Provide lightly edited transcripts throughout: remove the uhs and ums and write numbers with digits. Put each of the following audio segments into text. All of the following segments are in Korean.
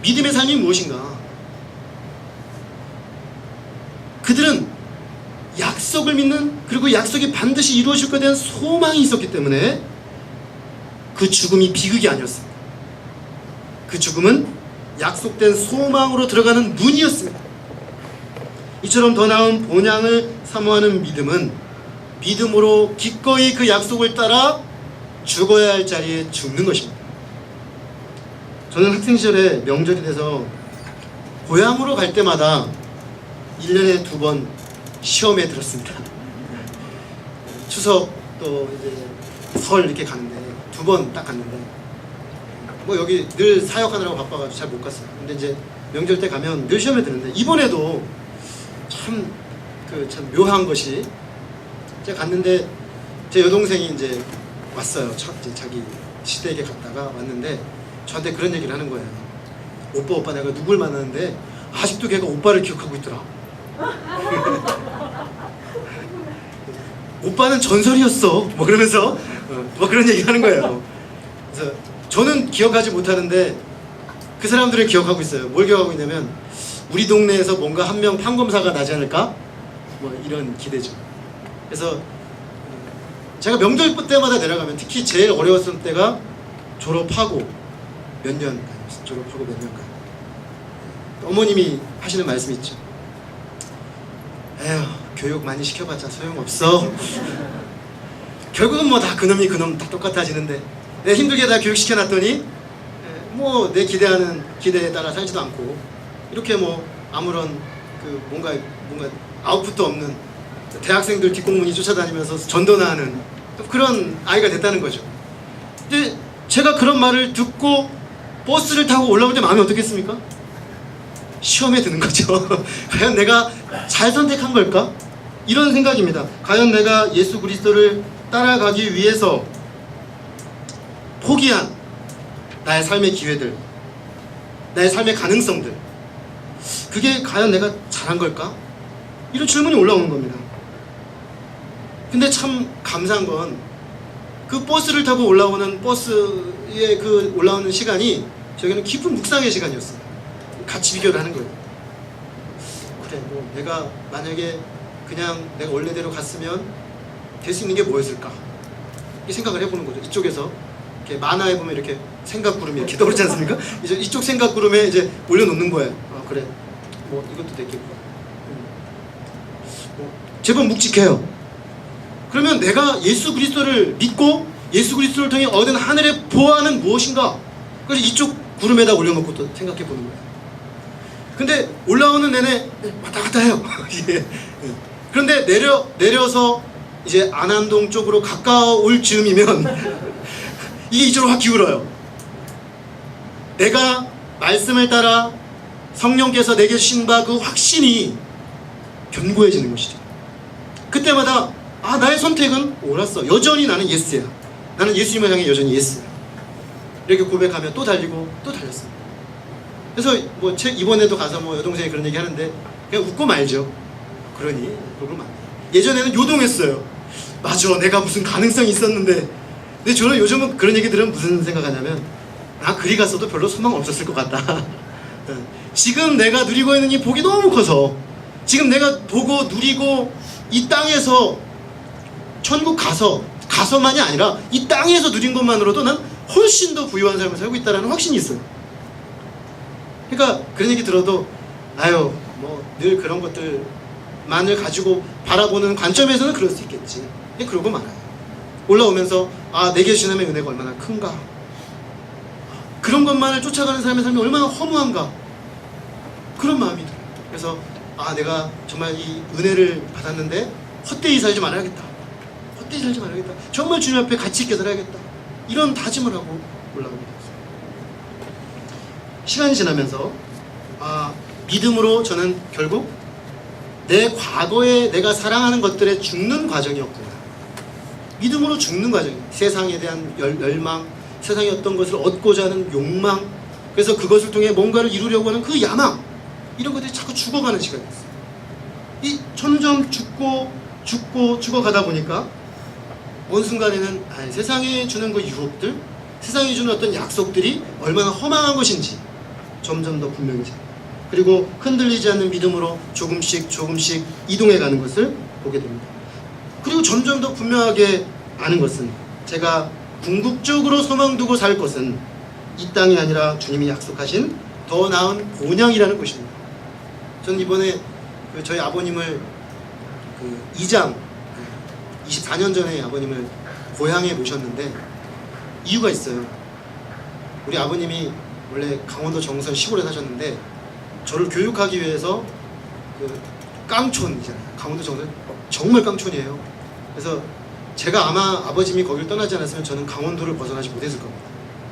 믿음의 삶이 무엇인가? 그들은 약속을 믿는, 그리고 약속이 반드시 이루어질 것에 대한 소망이 있었기 때문에 그 죽음이 비극이 아니었습니다. 그 죽음은 약속된 소망으로 들어가는 문이었습니다. 이처럼 더 나은 본향을 사모하는 믿음은 믿음으로 기꺼이 그 약속을 따라 죽어야 할 자리에 죽는 것입니다. 저는 학생 시절에 명절이 돼서 고향으로 갈 때마다 1년에 2번 시험에 들었습니다. 추석 또 이제 설 이렇게 가는데 2번 딱 갔는데 뭐 여기 늘 사역하느라고 바빠가지고 잘 못 갔어요. 근데 이제 명절 때 가면 늘 시험에 드는데 이번에도 참 묘한 것이, 제가 갔는데 제 여동생이 이제 왔어요. 이제 자기 시댁에 갔다가 왔는데 저한테 그런 얘기를 하는 거예요. 오빠 내가 누굴 만났는데 아직도 걔가 오빠를 기억하고 있더라. 오빠는 전설이었어. 뭐 그러면서 뭐 그런 얘기 하는 거예요. 그래서 저는 기억하지 못하는데 그 사람들은 기억하고 있어요. 뭘 기억하고 있냐면 우리 동네에서 뭔가 한 명 판검사가 나지 않을까? 뭐 이런 기대죠. 그래서 제가 명절 때마다 내려가면 특히 제일 어려웠을 때가 졸업하고 몇 년간, 졸업하고 몇 년간 어머님이 하시는 말씀이 있죠. 에휴, 교육 많이 시켜봤자 소용없어. 결국은 뭐 다 그놈이 그놈 다 똑같아지는데 내가 힘들게 다 교육시켜놨더니 뭐 내 기대하는 기대에 따라 살지도 않고 이렇게 뭐 아무런 그 뭔가 아웃풋도 없는 대학생들 뒷공문이 쫓아다니면서 전도나 하는 그런 아이가 됐다는 거죠. 근데 제가 그런 말을 듣고 버스를 타고 올라올 때 마음이 어떻겠습니까? 시험에 드는 거죠. 과연 내가 잘 선택한 걸까? 이런 생각입니다. 과연 내가 예수 그리스도를 따라가기 위해서 포기한 나의 삶의 기회들, 나의 삶의 가능성들, 그게 과연 내가 잘한 걸까? 이런 질문이 올라오는 겁니다. 근데 참 감사한 건 그 버스를 타고 올라오는 버스에 그 올라오는 시간이 저에게는 깊은 묵상의 시간이었어요. 같이 비교를 하는 거예요. 그래, 뭐 내가 만약에 그냥 내가 원래대로 갔으면 될 수 있는 게 뭐였을까? 이 생각을 해보는 거죠. 이쪽에서 이렇게 만화에 보면 이렇게 생각구름이 이렇게 떠오르지 않습니까? 이제 이쪽 생각구름에 이제 올려놓는 거예요. 아 그래, 뭐 이것도 됐겠고, 뭐 제법 묵직해요. 그러면 내가 예수 그리스도를 믿고 예수 그리스도를 통해 얻은 하늘의 보화는 무엇인가? 그래서 이쪽 구름에다 올려놓고 또 생각해 보는 거예요. 근데 올라오는 내내 왔다 갔다 해요. 예. 그런데 내려서 이제 안암동 쪽으로 가까울 즈음이면 이게 이쪽으로 확 기울어요. 내가 말씀을 따라 성령께서 내게 주신 바 그 확신이 견고해지는 것이죠. 그때마다 아 나의 선택은 옳았어. 여전히 나는 예스야. 나는 예수님을 향해 여전히 예스야. 이렇게 고백하며 또 달리고 또 달렸습니다. 그래서 뭐 이번에도 가서 뭐 여동생이 그런 얘기 하는데 그냥 웃고 말죠. 그러니 그러면 안 돼. 예전에는 요동했어요. 맞아, 내가 무슨 가능성이 있었는데. 근데 저는 요즘은 그런 얘기 들으면 무슨 생각하냐면 나 그리 갔어도 별로 소망 없었을 것 같다. 지금 내가 누리고 있는 이 복이 너무 커서 지금 내가 보고 누리고 이 땅에서 천국 가서만이 아니라 이 땅에서 누린 것만으로도 난 훨씬 더 부유한 삶을 살고 있다는 확신이 있어요. 그러니까 그런 얘기 들어도 아유 뭐 늘 그런 것들만을 가지고 바라보는 관점에서는 그럴 수 있겠지. 그러고 말아요. 올라오면서 아 내게 주님의 은혜가 얼마나 큰가, 그런 것만을 쫓아가는 사람의 삶이 얼마나 허무한가, 그런 마음이 들어요. 그래서 아 내가 정말 이 은혜를 받았는데 헛되이 살지 말아야겠다. 헛되이 살지 말아야겠다. 정말 주님 앞에 가치 있게 살아야겠다. 이런 다짐을 하고 올라옵니다. 시간이 지나면서 믿음으로 저는 결국 내 과거에 내가 사랑하는 것들에 죽는 과정이었구나. 믿음으로 죽는 과정이에요. 세상에 대한 열망, 세상의 어떤 것을 얻고자 하는 욕망, 그래서 그것을 통해 뭔가를 이루려고 하는 그 야망, 이런 것들이 자꾸 죽어가는 시간이었어요. 이 점점 죽어가다 보니까 어느 순간에는 세상에 주는 그 유혹들, 세상에 주는 어떤 약속들이 얼마나 허망한 것인지, 점점 더 분명해져요. 그리고 흔들리지 않는 믿음으로 조금씩 이동해가는 것을 보게 됩니다. 그리고 점점 더 분명하게 아는 것은, 제가 궁극적으로 소망 두고 살 것은 이 땅이 아니라 주님이 약속하신 더 나은 본향이라는 것입니다. 저는 이번에 저희 아버님을 2장 24년 전에 아버님을 고향에 모셨는데 이유가 있어요. 우리 아버님이 원래 강원도 정선 시골에 사셨는데 저를 교육하기 위해서 깡촌이잖아요. 강원도 정선 정말 깡촌이에요. 그래서 제가 아마 아버님이 거기를 떠나지 않았으면 저는 강원도를 벗어나지 못했을 겁니다.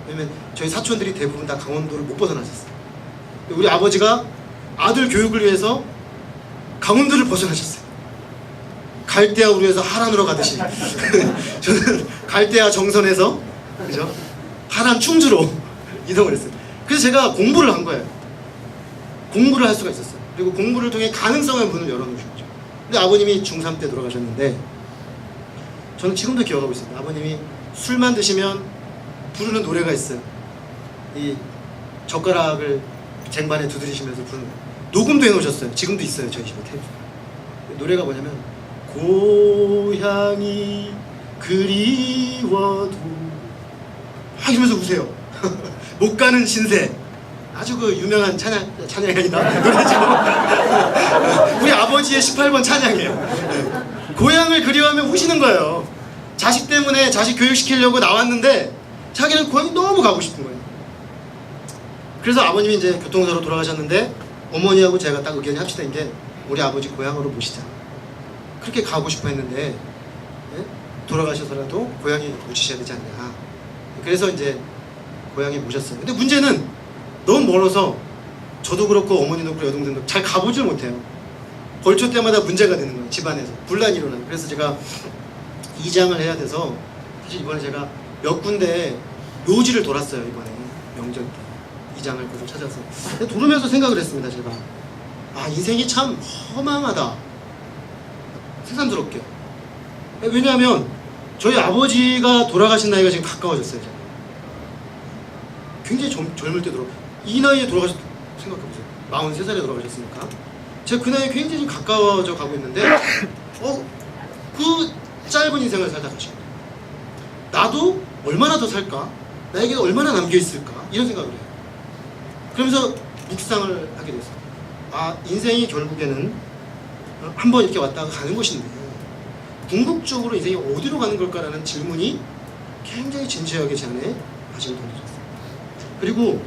왜냐면 저희 사촌들이 대부분 다 강원도를 못 벗어나셨어요. 우리 아버지가 아들 교육을 위해서 강원도를 벗어나셨어요. 갈대아 우르에서 하란으로 가듯이 저는 갈대아 정선에서 그죠? 하란 충주로 이동을 했어요. 그래서 제가 공부를 한 거예요. 공부를 할 수가 있었어요. 그리고 공부를 통해 가능성의 문을 열어놓으셨죠. 근데 아버님이 중3 때 돌아가셨는데 저는 지금도 기억하고 있습니다. 아버님이 술만 드시면 부르는 노래가 있어요. 이 젓가락을 쟁반에 두드리시면서 부르는, 녹음도 해놓으셨어요. 지금도 있어요, 저희 집에 테이프. 노래가 뭐냐면 고향이 그리워도 이러면서 우세요. 못 가는 신세. 아주 유명한 찬양이 아니다. 노래죠. 우리 아버지의 18번 찬양이에요. 고향을 그리워하면 우시는 거예요. 자식 때문에 자식 교육시키려고 나왔는데 자기는 고향이 너무 가고 싶은 거예요. 그래서 아버님이 이제 교통사로 돌아가셨는데 어머니하고 제가 딱 의견이 합치된 게 우리 아버지 고향으로 모시자. 그렇게 가고 싶어 했는데 돌아가셔서라도 고향에 모시셔야 되지 않냐. 그래서 이제 고향에 모셨어요. 근데 문제는 너무 멀어서 저도 그렇고 어머니도 그렇고 여동생도 잘 가보질 못해요. 벌초 때마다 문제가 되는 거예요. 집안에서 분란이 일어나요. 그래서 제가 이장을 해야 돼서 사실 이번에 제가 몇 군데 묘지를 돌았어요. 이번에 명절 때 이장을 계속 찾아서. 근데 돌으면서 생각을 했습니다. 제가 인생이 참 허망하다, 새삼스럽게. 왜냐하면 저희 아버지가 돌아가신 나이가 지금 가까워졌어요. 제가. 굉장히 젊을 때 이 나이에 돌아가셨, 생각해보세요. 43살에 돌아가셨으니까 제가 그 나이에 굉장히 가까워져 가고 있는데 그 짧은 인생을 살다 가시고 나도 얼마나 더 살까? 나에게도 얼마나 남겨있을까? 이런 생각을 해요. 그러면서 묵상을 하게 됐어요. 인생이 결국에는 한번 이렇게 왔다가 가는 것인데 궁극적으로 인생이 어디로 가는 걸까라는 질문이 굉장히 진지하게 제 안에 다시 던져졌어요. 그리고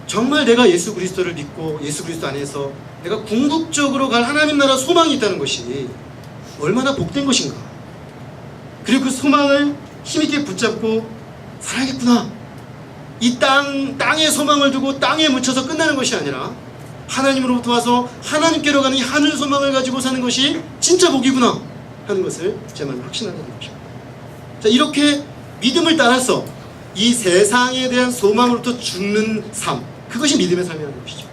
정말 내가 예수 그리스도를 믿고 예수 그리스도 안에서 내가 궁극적으로 갈 하나님 나라 소망이 있다는 것이 얼마나 복된 것인가. 그리고 그 소망을 힘있게 붙잡고 살아야겠구나. 이 땅에 소망을 두고 땅에 묻혀서 끝나는 것이 아니라 하나님으로부터 와서 하나님께로 가는 이 하늘 소망을 가지고 사는 것이 진짜 복이구나 하는 것을 제 마음에 확신하게 된 것입니다. 자, 이렇게 믿음을 따라서 이 세상에 대한 소망으로부터 죽는 삶, 그것이 믿음의 삶이라는 것이죠.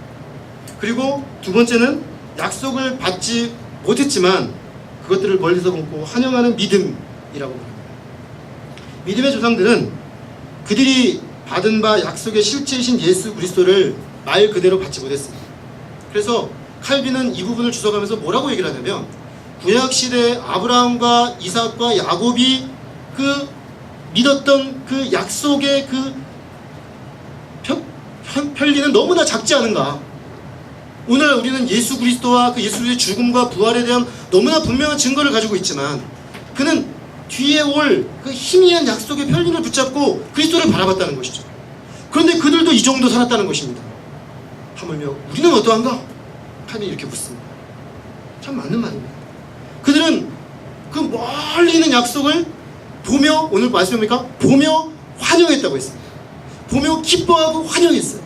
그리고 두 번째는 약속을 받지 못했지만 그것들을 멀리서 보고 환영하는 믿음이라고 합니다. 믿음의 조상들은 그들이 받은 바 약속의 실체이신 예수 그리스도를 말 그대로 받지 못했습니다. 그래서 칼빈은 이 부분을 주석하면서 뭐라고 얘기를 하냐면 구약시대에 아브라함과 이삭과 야곱이 그 믿었던 그 약속의 그 편리는 너무나 작지 않은가. 오늘 우리는 예수 그리스도와 그 예수 그리스도의 죽음과 부활에 대한 너무나 분명한 증거를 가지고 있지만 그는 뒤에 올 그 희미한 약속의 편리를 붙잡고 그리스도를 바라봤다는 것이죠. 그런데 그들도 이 정도 살았다는 것입니다. 하물며 우리는 어떠한가? 칼빈이 이렇게 묻습니다. 참 맞는 말입니다. 그들은 그 멀리 있는 약속을 보며, 오늘 말씀입니까? 보며 환영했다고 했습니다. 보며 기뻐하고 환영했어요.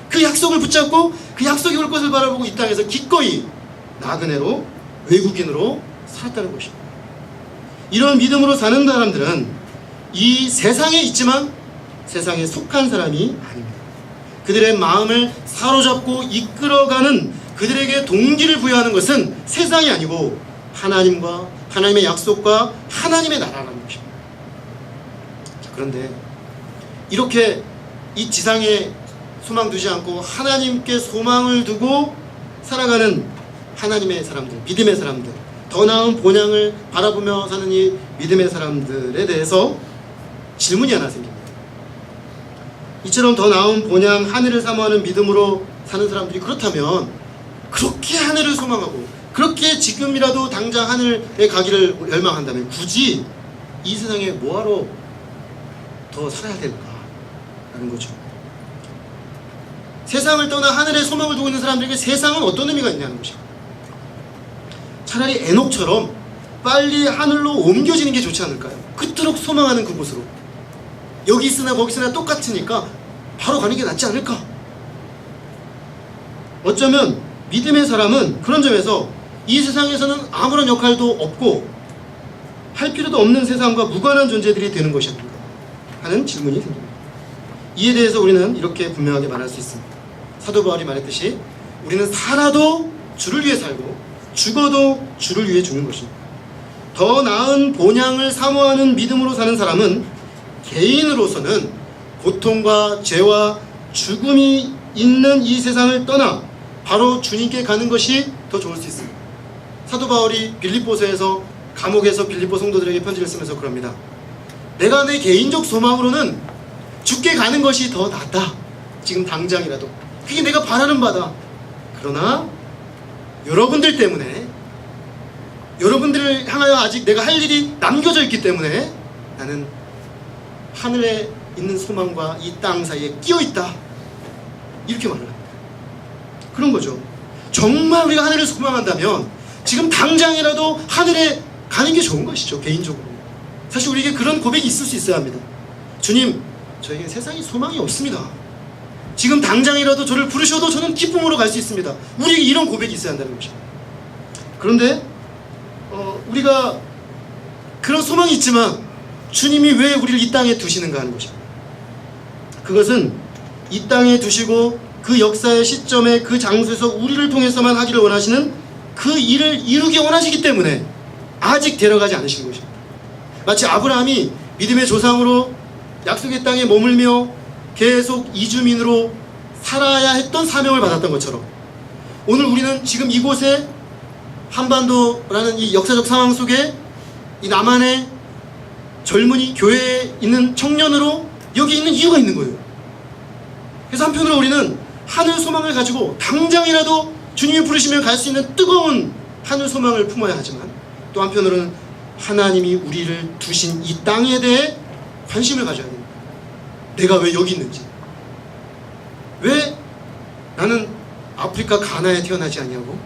그 약속을 붙잡고 그 약속이 올 것을 바라보고 이 땅에서 기꺼이 나그네로, 외국인으로 살았다는 것입니다. 이런 믿음으로 사는 사람들은 이 세상에 있지만 세상에 속한 사람이 아닙니다. 그들의 마음을 사로잡고 이끌어가는 그들에게 동기를 부여하는 것은 세상이 아니고 하나님과 하나님의 약속과 하나님의 나라라는 것입니다. 자, 그런데 이렇게 이 지상에 소망 두지 않고 하나님께 소망을 두고 살아가는 하나님의 사람들, 믿음의 사람들, 더 나은 본향을 바라보며 사는 이 믿음의 사람들에 대해서 질문이 하나 생깁니다. 이처럼 더 나은 본향, 하늘을 사모하는 믿음으로 사는 사람들이 그렇다면 그렇게 하늘을 소망하고 그렇게 지금이라도 당장 하늘에 가기를 열망한다면 굳이 이 세상에 뭐하러 더 살아야 될까라는 거죠. 세상을 떠나 하늘에 소망을 두고 있는 사람들에게 세상은 어떤 의미가 있냐는 것입니다. 차라리 에녹처럼 빨리 하늘로 옮겨지는 게 좋지 않을까요? 그토록 소망하는 그곳으로. 여기 있으나 거기 있으나 똑같으니까 바로 가는 게 낫지 않을까? 어쩌면 믿음의 사람은 그런 점에서 이 세상에서는 아무런 역할도 없고 할 필요도 없는 세상과 무관한 존재들이 되는 것이 아닌가 하는 질문이 생깁니다. 이에 대해서 우리는 이렇게 분명하게 말할 수 있습니다. 사도 바울이 말했듯이 우리는 살아도 주를 위해 살고 죽어도 주를 위해 죽는 것입니다. 더 나은 본향을 사모하는 믿음으로 사는 사람은 개인으로서는 고통과 죄와 죽음이 있는 이 세상을 떠나 바로 주님께 가는 것이 더 좋을 수 있습니다. 사도 바울이 빌립보서에서 감옥에서 빌립보 성도들에게 편지를 쓰면서 그럽니다. 내가 내 개인적 소망으로는 죽게 가는 것이 더 낫다. 지금 당장이라도. 그게 내가 바라는 바다. 그러나 여러분들 때문에, 여러분들을 향하여 아직 내가 할 일이 남겨져 있기 때문에 나는 하늘에 있는 소망과 이 땅 사이에 끼어 있다. 이렇게 말을 합니다. 그런 거죠. 정말 우리가 하늘을 소망한다면 지금 당장이라도 하늘에 가는 게 좋은 것이죠. 개인적으로. 사실 우리에게 그런 고백이 있을 수 있어야 합니다. 주님, 저에게 세상에 소망이 없습니다. 지금 당장이라도 저를 부르셔도 저는 기쁨으로 갈 수 있습니다. 우리에게 이런 고백이 있어야 한다는 것입니다. 그런데 우리가 그런 소망이 있지만 주님이 왜 우리를 이 땅에 두시는가 하는 것입니다. 그것은 이 땅에 두시고 그 역사의 시점에 그 장소에서 우리를 통해서만 하기를 원하시는 그 일을 이루기 원하시기 때문에 아직 데려가지 않으시는 것입니다. 마치 아브라함이 믿음의 조상으로 약속의 땅에 머물며 계속 이주민으로 살아야 했던 사명을 받았던 것처럼 오늘 우리는 지금 이곳에 한반도라는 이 역사적 상황 속에 이 남한의 젊은이, 교회에 있는 청년으로 여기 있는 이유가 있는 거예요. 그래서 한편으로 우리는 하늘 소망을 가지고 당장이라도 주님이 부르시면 갈 수 있는 뜨거운 하늘 소망을 품어야 하지만 또 한편으로는 하나님이 우리를 두신 이 땅에 대해 관심을 가져야 됩니다. 내가 왜 여기 있는지, 왜 나는 아프리카 가나에 태어나지 않냐고,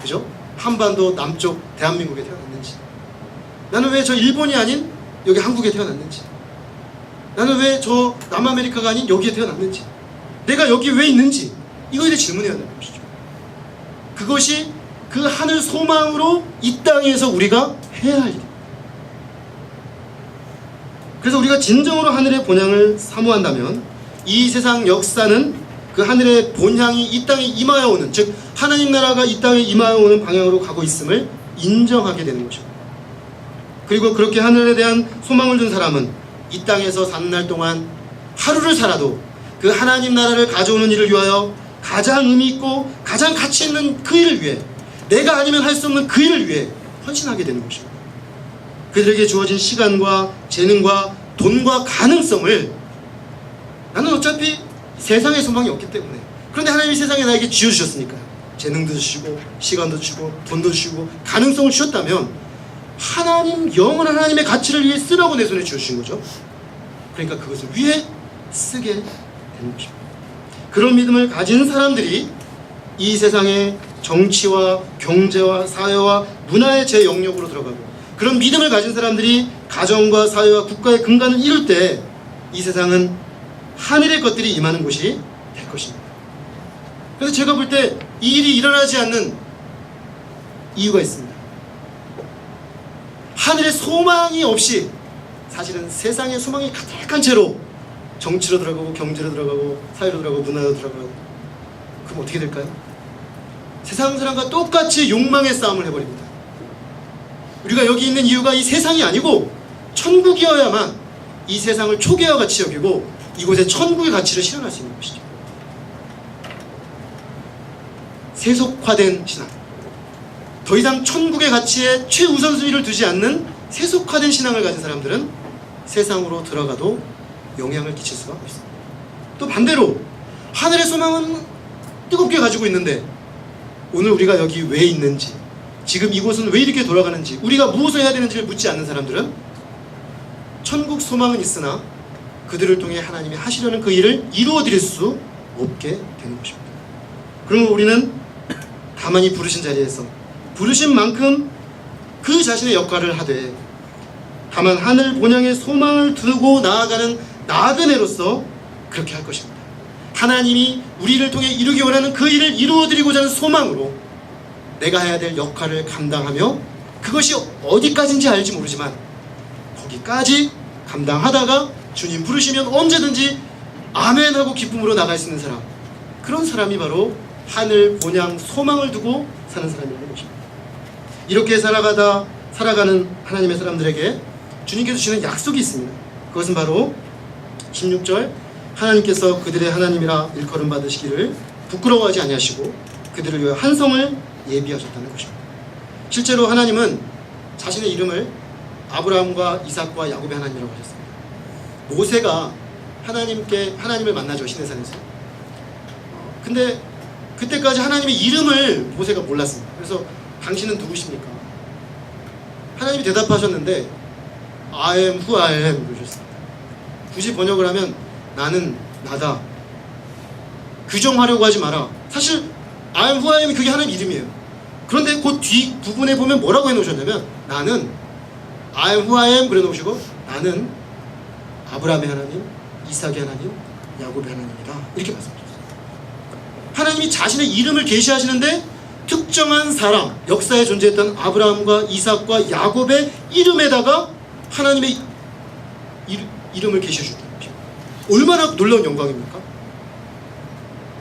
그죠? 한반도 남쪽 대한민국에 태어났는지, 나는 왜 저 일본이 아닌 여기 한국에 태어났는지, 나는 왜 저 남아메리카가 아닌 여기에 태어났는지, 내가 여기 왜 있는지 이거에 대해 질문해야 되는 것이죠. 그것이 그 하늘 소망으로 이 땅에서 우리가 해야 할 일. 그래서 우리가 진정으로 하늘의 본향을 사모한다면 이 세상 역사는 그 하늘의 본향이 이 땅에 임하여 오는, 즉 하나님 나라가 이 땅에 임하여 오는 방향으로 가고 있음을 인정하게 되는 것입니다. 그리고 그렇게 하늘에 대한 소망을 둔 사람은 이 땅에서 사는 날 동안 하루를 살아도 그 하나님 나라를 가져오는 일을 위하여 가장 의미 있고 가장 가치 있는 그 일을 위해, 내가 아니면 할 수 없는 그 일을 위해 헌신하게 되는 것입니다. 그들에게 주어진 시간과 재능과 돈과 가능성을, 나는 어차피 세상에 소망이 없기 때문에, 그런데 하나님이 세상에 나에게 쥐어주셨으니까요. 재능도 주시고 시간도 주시고 돈도 주시고 가능성을 주셨다면 하나님, 영원한 하나님의 가치를 위해 쓰라고 내 손에 주신 거죠. 그러니까 그것을 위해 쓰게 되는 것입니다. 그런 믿음을 가진 사람들이 이 세상의 정치와 경제와 사회와 문화의 제 영역으로 들어가고, 그런 믿음을 가진 사람들이 가정과 사회와 국가의 근간을 이룰 때 이 세상은 하늘의 것들이 임하는 곳이 될 것입니다. 그래서 제가 볼 때 이 일이 일어나지 않는 이유가 있습니다. 하늘의 소망이 없이 사실은 세상의 소망이 가득한 채로 정치로 들어가고 경제로 들어가고 사회로 들어가고 문화로 들어가고, 그럼 어떻게 될까요? 세상 사람과 똑같이 욕망의 싸움을 해버립니다. 우리가 여기 있는 이유가 이 세상이 아니고 천국이어야만 이 세상을 초계와 같이 여기고 이곳에 천국의 가치를 실현할 수 있는 것이죠. 세속화된 신앙, 더 이상 천국의 가치에 최우선순위를 두지 않는 세속화된 신앙을 가진 사람들은 세상으로 들어가도 영향을 끼칠 수가 없습니다. 또 반대로 하늘의 소망은 뜨겁게 가지고 있는데 오늘 우리가 여기 왜 있는지, 지금 이곳은 왜 이렇게 돌아가는지, 우리가 무엇을 해야 되는지를 묻지 않는 사람들은 천국 소망은 있으나 그들을 통해 하나님이 하시려는 그 일을 이루어 드릴 수 없게 되는 것입니다. 그러면 우리는 가만히 부르신 자리에서 부르신 만큼 그 자신의 역할을 하되 다만 하늘 본향의 소망을 두고 나아가는 나그네로서 그렇게 할 것입니다. 하나님이 우리를 통해 이루기 원하는 그 일을 이루어드리고자 하는 소망으로 내가 해야 될 역할을 감당하며 그것이 어디까지인지 알지 모르지만 거기까지 감당하다가 주님 부르시면 언제든지 아멘 하고 기쁨으로 나갈 수 있는 사람, 그런 사람이 바로 하늘 본향 소망을 두고 사는 사람이라는 것입니다. 이렇게 살아가는 하나님의 사람들에게 주님께서 주시는 약속이 있습니다. 그것은 바로 16절, 하나님께서 그들의 하나님이라 일컬음 받으시기를 부끄러워하지 아니하시고 그들을 위하여 한 성을 예비하셨다는 것입니다. 실제로 하나님은 자신의 이름을 아브라함과 이삭과 야곱의 하나님이라고 하셨습니다. 모세가 하나님을 만나죠, 시내산에서. 근데 그때까지 하나님의 이름을 모세가 몰랐습니다. 그래서 당신은 누구십니까? 하나님이 대답하셨는데 I am who I am 그러셨습니다. 굳이 번역을 하면 나는 나다, 규정하려고 하지 마라. 사실 I am who I am이 그게 하나님 이름이에요. 그런데 그 뒤 부분에 보면 뭐라고 해놓으셨냐면 나는 I am who I am 그래 놓으시고 나는 아브라함의 하나님, 이삭의 하나님, 야곱의 하나님이다, 이렇게 말씀하셨어요. 하나님이 자신의 이름을 계시하시는데 특정한 사람, 역사에 존재했던 아브라함과 이삭과 야곱의 이름에다가 하나님의 이름을 계시해주셨다는 것이죠. 얼마나 놀라운 영광입니까?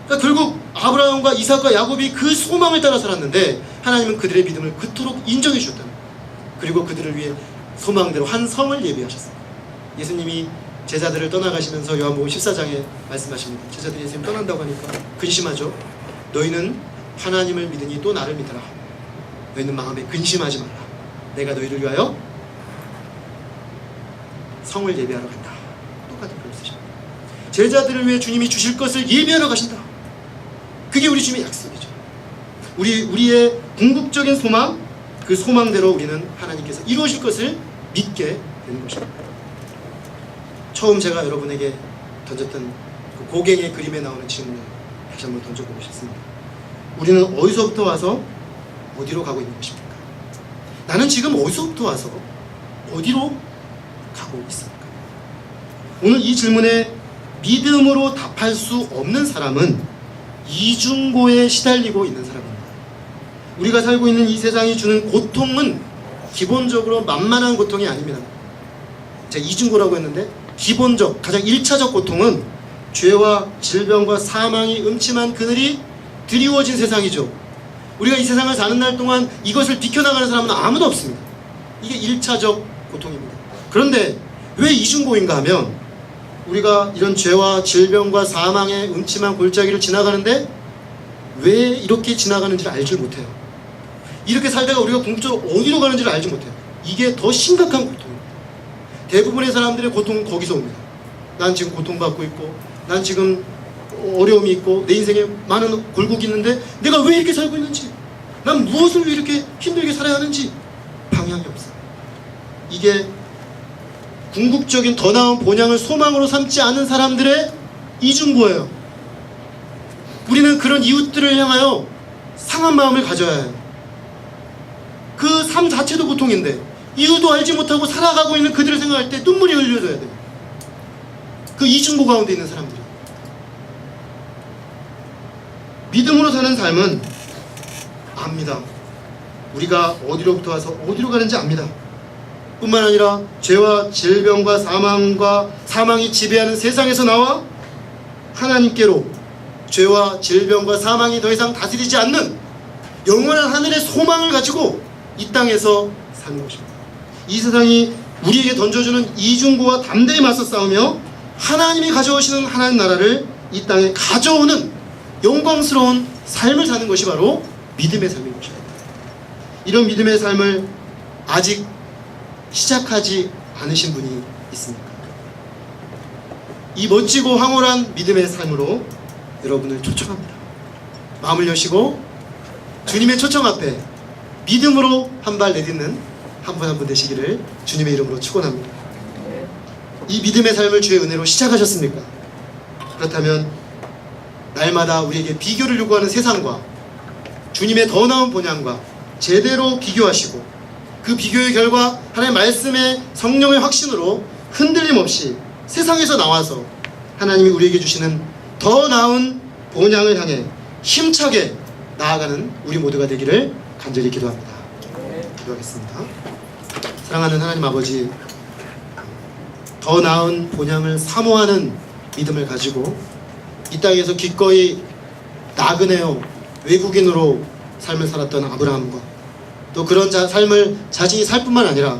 그러니까 결국 아브라함과 이삭과 야곱이 그 소망을 따라 살았는데 하나님은 그들의 믿음을 그토록 인정해 주셨다는 거예요. 그리고 그들을 위해 소망대로 한 성을 예비하셨습니다. 예수님이 제자들을 떠나가시면서 요한복음 14장에 말씀하십니다. 제자들이 예수님 떠난다고 하니까 근심하죠. 너희는 하나님을 믿으니 또 나를 믿으라. 너희는 마음에 근심하지 말라. 내가 너희를 위하여 성을 예비하러 간다. 똑같은 표현을 쓰십니다. 제자들을 위해 주님이 주실 것을 예비하러 가신다. 그게 우리 주님의 약속이죠. 우리의 궁극적인 소망, 그 소망대로 우리는 하나님께서 이루어질 것을 믿게 되는 것입니다. 처음 제가 여러분에게 던졌던 그 고갱의 그림에 나오는 질문을 다시 한번 던져보고 싶습니다. 우리는 어디서부터 와서 어디로 가고 있는 것입니까? 나는 지금 어디서부터 와서 어디로 가고 있습니까? 오늘 이 질문에 믿음으로 답할 수 없는 사람은 이중고에 시달리고 있는 사람입니다. 우리가 살고 있는 이 세상이 주는 고통은 기본적으로 만만한 고통이 아닙니다. 제가 이중고라고 했는데 기본적, 가장 1차적 고통은 죄와 질병과 사망이 음침한 그늘이 드리워진 세상이죠. 우리가 이 세상을 사는 날 동안 이것을 비켜나가는 사람은 아무도 없습니다. 이게 1차적 고통입니다. 그런데 왜 이중고인가 하면 우리가 이런 죄와 질병과 사망의 음침한 골짜기를 지나가는데 왜 이렇게 지나가는지를 알지 못해요. 이렇게 살다가 우리가 궁극적으로 어디로 가는지를 알지 못해요. 이게 더 심각한 고통입니다. 대부분의 사람들의 고통은 거기서 옵니다. 난 지금 고통받고 있고 난 지금 어려움이 있고 내 인생에 많은 굴곡이 있는데 내가 왜 이렇게 살고 있는지, 난 무엇을 왜 이렇게 힘들게 살아야 하는지 방향이 없어요. 이게 궁극적인 더 나은 본향을 소망으로 삼지 않은 사람들의 이중고예요. 우리는 그런 이웃들을 향하여 상한 마음을 가져야 해요. 그 삶 자체도 고통인데 이유도 알지 못하고 살아가고 있는 그들을 생각할 때 눈물이 흘려져야 돼요. 그 이중고 가운데 있는 사람들이. 믿음으로 사는 삶은 압니다. 우리가 어디로부터 와서 어디로 가는지 압니다. 뿐만 아니라 죄와 질병과 사망이 지배하는 세상에서 나와 하나님께로 죄와 질병과 사망이 더 이상 다스리지 않는 영원한 하늘의 소망을 가지고 이 땅에서 사는 것입니다. 이 세상이 우리에게 던져주는 이중고와 담대히 맞서 싸우며 하나님이 가져오시는 하나님 나라를 이 땅에 가져오는 영광스러운 삶을 사는 것이 바로 믿음의 삶인 것입니다. 이런 믿음의 삶을 아직 시작하지 않으신 분이 있습니까? 이 멋지고 황홀한 믿음의 삶으로 여러분을 초청합니다. 마음을 여시고 주님의 초청 앞에 믿음으로 한 발 내딛는 한 분 한 분 되시기를 주님의 이름으로 축원합니다. 이 믿음의 삶을 주의 은혜로 시작하셨습니까? 그렇다면 날마다 우리에게 비교를 요구하는 세상과 주님의 더 나은 본향과 제대로 비교하시고 그 비교의 결과 하나님의 말씀의 성령의 확신으로 흔들림 없이 세상에서 나와서 하나님이 우리에게 주시는 더 나은 본향을 향해 힘차게 나아가는 우리 모두가 되기를 간절히 기도합니다. 기도하겠습니다. 사랑하는 하나님 아버지, 더 나은 본향을 사모하는 믿음을 가지고 이 땅에서 기꺼이 나그네요 외국인으로 삶을 살았던 아브라함과 또 그런 삶을 자신이 살 뿐만 아니라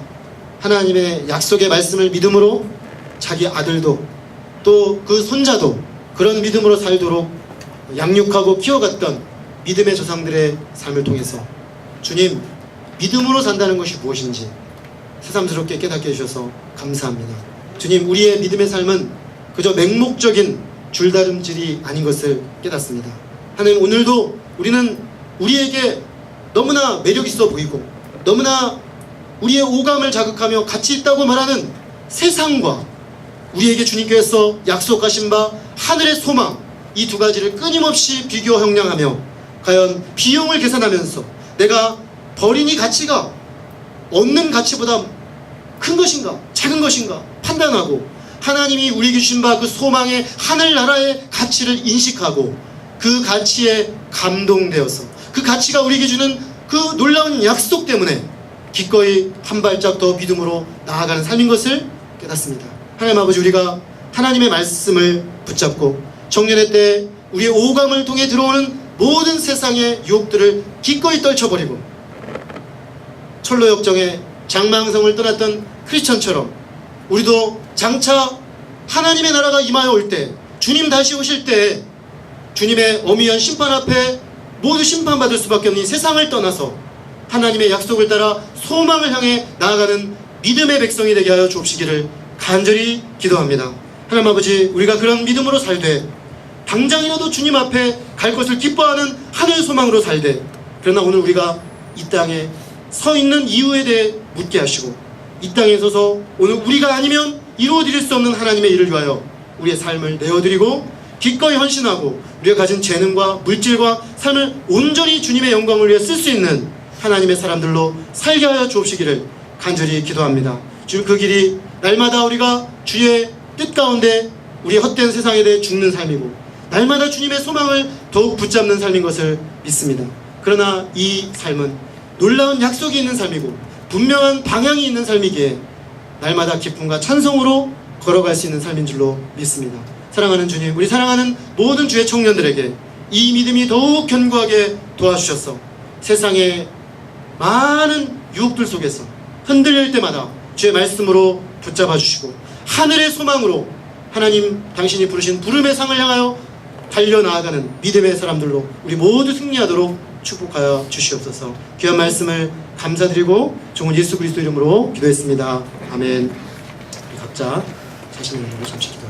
하나님의 약속의 말씀을 믿음으로 자기 아들도 또 그 손자도 그런 믿음으로 살도록 양육하고 키워갔던 믿음의 조상들의 삶을 통해서 주님, 믿음으로 산다는 것이 무엇인지 새삼스럽게 깨닫게 해주셔서 감사합니다. 주님, 우리의 믿음의 삶은 그저 맹목적인 줄다름질이 아닌 것을 깨닫습니다. 하나님, 오늘도 우리는 우리에게 너무나 매력 있어 보이고 너무나 우리의 오감을 자극하며 가치 있다고 말하는 세상과 우리에게 주님께서 약속하신 바 하늘의 소망, 이 두 가지를 끊임없이 비교 형량하며 과연 비용을 계산하면서 내가 버린 이 가치가 얻는 가치보다 큰 것인가 작은 것인가 판단하고 하나님이 우리에게 주신 바 그 소망의 하늘나라의 가치를 인식하고 그 가치에 감동되어서 그 가치가 우리에게 주는 그 놀라운 약속 때문에 기꺼이 한 발짝 더 믿음으로 나아가는 삶인 것을 깨닫습니다. 하나님 아버지, 우리가 하나님의 말씀을 붙잡고 청년의 때 우리의 오감을 통해 들어오는 모든 세상의 유혹들을 기꺼이 떨쳐버리고 철로역정의 장망성을 떠났던 크리스천처럼 우리도 장차 하나님의 나라가 임하여 올 때, 주님 다시 오실 때 주님의 어미한 심판 앞에 모두 심판받을 수밖에 없는 이 세상을 떠나서 하나님의 약속을 따라 소망을 향해 나아가는 믿음의 백성이 되게 하여 주옵시기를 간절히 기도합니다. 하나님 아버지, 우리가 그런 믿음으로 살되 당장이라도 주님 앞에 갈 것을 기뻐하는 하늘 소망으로 살되, 그러나 오늘 우리가 이 땅에 서 있는 이유에 대해 묻게 하시고 이 땅에 서서 오늘 우리가 아니면 이루어드릴 수 없는 하나님의 일을 위하여 우리의 삶을 내어드리고 기꺼이 헌신하고 우리가 가진 재능과 물질과 삶을 온전히 주님의 영광을 위해 쓸 수 있는 하나님의 사람들로 살게 하여 주옵시기를 간절히 기도합니다. 주님, 그 길이 날마다 우리가 주의 뜻 가운데 우리의 헛된 세상에 대해 죽는 삶이고 날마다 주님의 소망을 더욱 붙잡는 삶인 것을 믿습니다. 그러나 이 삶은 놀라운 약속이 있는 삶이고 분명한 방향이 있는 삶이기에 날마다 기쁨과 찬송으로 걸어갈 수 있는 삶인 줄로 믿습니다. 사랑하는 주님, 우리 사랑하는 모든 주의 청년들에게 이 믿음이 더욱 견고하게 도와주셔서 세상의 많은 유혹들 속에서 흔들릴 때마다 주의 말씀으로 붙잡아 주시고 하늘의 소망으로 하나님 당신이 부르신 부름의 상을 향하여 달려나아가는 믿음의 사람들로 우리 모두 승리하도록 축복하여 주시옵소서. 귀한 말씀을 감사드리고 종은 예수 그리스도 이름으로 기도했습니다. 아멘. 각자 자신의 이름으로 잠시 기도합니다.